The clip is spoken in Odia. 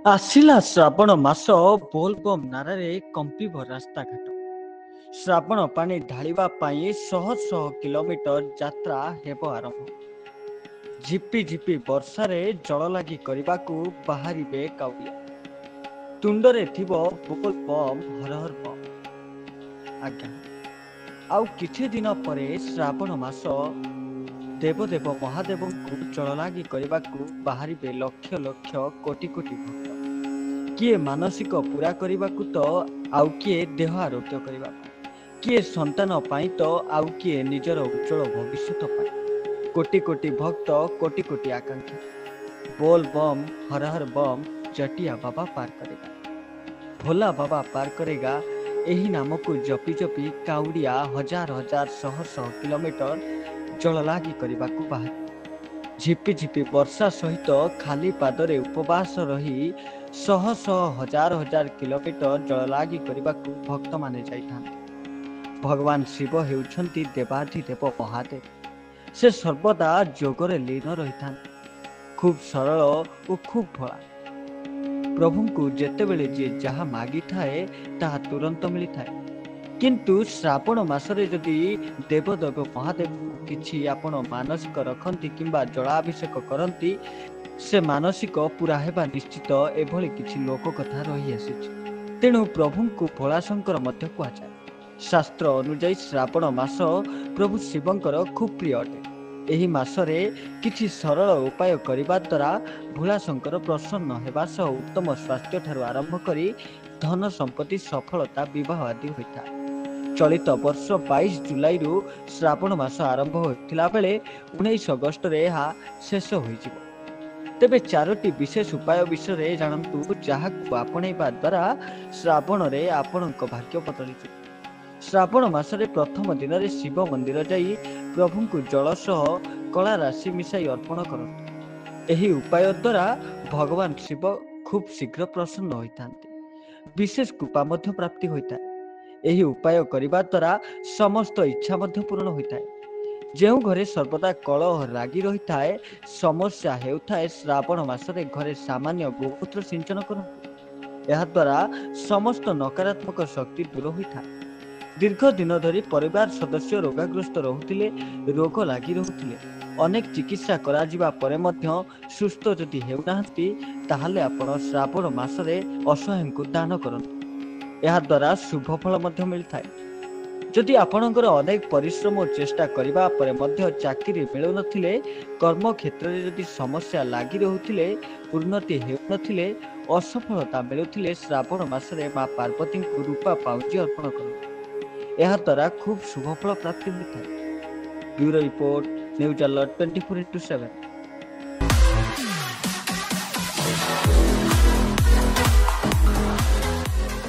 ଆସିଲା ଶ୍ରାବଣ ମାସ ବୋଲବମ୍ ନାରାରେ କମ୍ପିବ ରାସ୍ତାଘାଟ। ଶ୍ରାବଣ ପାଣି ଢାଳିବା ପାଇଁ ଶହ ଶହ କିଲୋମିଟର ଯାତ୍ରା ହେବ ଆରମ୍ଭ। ଝିପି ଝିପି ବର୍ଷାରେ ଜଳ ଲାଗି କରିବାକୁ ବାହାରିବେ କାଉଡ଼ିଆ। ତୁଣ୍ଡରେ ଥିବ ବୋଲବମ୍ ହର ହର ବମ୍। ଆଜ୍ଞା, ଆଉ କିଛି ଦିନ ପରେ ଶ୍ରାବଣ ମାସ। ଦେବଦେବ ମହାଦେବଙ୍କୁ ଜଳ ଲାଗି କରିବାକୁ ବାହାରିବେ ଲକ୍ଷ ଲକ୍ଷ କୋଟି କୋଟି ଭକ୍ତ। କିଏ ମାନସିକ ପୂରା କରିବାକୁ ତ ଆଉ କିଏ ଦେହ ଆରୋଗ୍ୟ କରିବା ପାଇଁ, କିଏ ସନ୍ତାନ ପାଇଁ ତ ଆଉ କିଏ ନିଜର ଉଜ୍ଜଳ ଭବିଷ୍ୟତ ପାଇଁ। କୋଟି କୋଟି ଭକ୍ତ, କୋଟି କୋଟି ଆକାଂକ୍ଷା। ବୋଲ ବମ୍ ହର ହର ବମ୍, ଜଟିଆ ବାବା ପାର କରେଗା, ଭୋଲା ବାବା ପାର କରେଗା। ଏହି ନାମକୁ ଜପି ଜପି କାଉଡ଼ିଆ ହଜାର ହଜାର ଶହ ଶହ କିଲୋମିଟର ଜଳ ଲାଗି କରିବାକୁ ବାହାରିବେ। ଝିପି ଝିପି ବର୍ଷା ସହିତ ଖାଲି ପାଦରେ ଉପବାସ ରହି ଶହ ଶହ ହଜାର ହଜାର କିଲୋମିଟର ଜଳ ଲାଗି କରିବାକୁ ଭକ୍ତମାନେ ଯାଇଥାନ୍ତି। ଭଗବାନ ଶିବ ହେଉଛନ୍ତି ଦେବାଧିଦେବ ମହାଦେବ। ସେ ସର୍ବଦା ଯୋଗରେ ଲୀନ ରହିଥାନ୍ତି। ଖୁବ୍ ସରଳ ଓ ଖୁବ୍ ଭୋଳା। ପ୍ରଭୁଙ୍କୁ ଯେତେବେଳେ ଯିଏ ଯାହା ମାଗିଥାଏ ତାହା ତୁରନ୍ତ ମିଳିଥାଏ। କିନ୍ତୁ ଶ୍ରାବଣ ମାସରେ ଯଦି ଦେବଦେବ ମହାଦେବଙ୍କୁ କିଛି ଆପଣ ମାନସିକ ରଖନ୍ତି କିମ୍ବା ଜଳାଭିଷେକ କରନ୍ତି, ସେ ମାନସିକ ପୁରା ହେବା ନିଶ୍ଚିତ। ଏଭଳି କିଛି ଲୋକ କଥା ରହିଆସିଛି। ତେଣୁ ପ୍ରଭୁଙ୍କୁ ଭୋଳାଶଙ୍କର ମଧ୍ୟ କୁହାଯାଏ। ଶାସ୍ତ୍ର ଅନୁଯାୟୀ ଶ୍ରାବଣ ମାସ ପ୍ରଭୁ ଶିବଙ୍କର ଖୁବ୍ ପ୍ରିୟ ଅଟେ। ଏହି ମାସରେ କିଛି ସରଳ ଉପାୟ କରିବା ଦ୍ୱାରା ଭୋଳାଶଙ୍କର ପ୍ରସନ୍ନ ହେବା ସହ ଉତ୍ତମ ସ୍ୱାସ୍ଥ୍ୟ ଠାରୁ ଆରମ୍ଭ କରି ଧନ ସମ୍ପତ୍ତି, ସଫଳତା, ବିବାହ ଆଦି ହୋଇଥାଏ। ଚଳିତ ବର୍ଷ 22 ଜୁଲାଇରୁ ଶ୍ରାବଣ ମାସ ଆରମ୍ଭ ହୋଇଥିଲା ବେଳେ 19 ଅଗଷ୍ଟରେ ଏହା ଶେଷ ହୋଇଯିବ। ତେବେ 4ଟି ବିଶେଷ ଉପାୟ ବିଷୟରେ ଜାଣନ୍ତୁ, ଯାହାକୁ ଆପଣେଇବା ଦ୍ୱାରା ଶ୍ରାବଣରେ ଆପଣଙ୍କ ଭାଗ୍ୟ ବଦଳିଯିବ। ଶ୍ରାବଣ ମାସରେ ପ୍ରଥମ ଦିନରେ ଶିବ ମନ୍ଦିର ଯାଇ ପ୍ରଭୁଙ୍କୁ ଜଳ ସହ କଳା ରାଶି ମିଶାଇ ଅର୍ପଣ କରନ୍ତୁ। ଏହି ଉପାୟ ଦ୍ୱାରା ଭଗବାନ ଶିବ ଖୁବ୍ ଶୀଘ୍ର ପ୍ରସନ୍ନ ହୋଇଥାନ୍ତି। ବିଶେଷ କୃପା ମଧ୍ୟ ପ୍ରାପ୍ତି ହୋଇଥାଏ। ଏହି ଉପାୟ କରିବା ଦ୍ୱାରା ସମସ୍ତ ଇଚ୍ଛା ମଧ୍ୟ ପୂରଣ ହୋଇଥାଏ। ଯେଉଁ ଘରେ ସର୍ବଦା କଳହ ଲାଗି ରହିଥାଏ, ସମସ୍ୟା ହେଉଥାଏ, ଶ୍ରାବଣ ମାସରେ ଘରେ ସାମାନ୍ୟ ଗୋମୂତ୍ର ସିଞ୍ଚନ କରନ୍ତୁ। ଏହାଦ୍ୱାରା ସମସ୍ତ ନକାରାତ୍ମକ ଶକ୍ତି ଦୂର ହୋଇଥାଏ। ଦୀର୍ଘ ଦିନ ଧରି ପରିବାର ସଦସ୍ୟ ରୋଗାଗ୍ରସ୍ତ ରହୁଥିଲେ, ରୋଗ ଲାଗି ରହୁଥିଲେ, ଅନେକ ଚିକିତ୍ସା କରାଯିବା ପରେ ମଧ୍ୟ ସୁସ୍ଥ ଯଦି ହେଉନାହାନ୍ତି, ତାହେଲେ ଆପଣ ଶ୍ରାବଣ ମାସରେ ଅସହାୟଙ୍କୁ ଦାନ କରନ୍ତୁ। ଏହାଦ୍ୱାରା ଶୁଭ ଫଳ ମଧ୍ୟ ମିଳିଥାଏ। ଯଦି ଆପଣଙ୍କର ଅନେକ ପରିଶ୍ରମ ଓ ଚେଷ୍ଟା କରିବା ପରେ ମଧ୍ୟ ଚାକିରି ମିଳୁନଥିଲେ, କର୍ମକ୍ଷେତ୍ରରେ ଯଦି ସମସ୍ୟା ଲାଗି ରହୁଥିଲେ, ଉନ୍ନତି ହେଉନଥିଲେ, ଅସଫଳତା ମିଳୁଥିଲେ, ଶ୍ରାବଣ ମାସରେ ମା ପାର୍ବତୀଙ୍କୁ ରୂପା ପାଉଁଜି ଅର୍ପଣ କରନ୍ତୁ। ଏହାଦ୍ୱାରା ଖୁବ୍ ଶୁଭ ଫଳ ପ୍ରାପ୍ତି ହୋଇଥାଏ। Bureau report, news alert 24x7।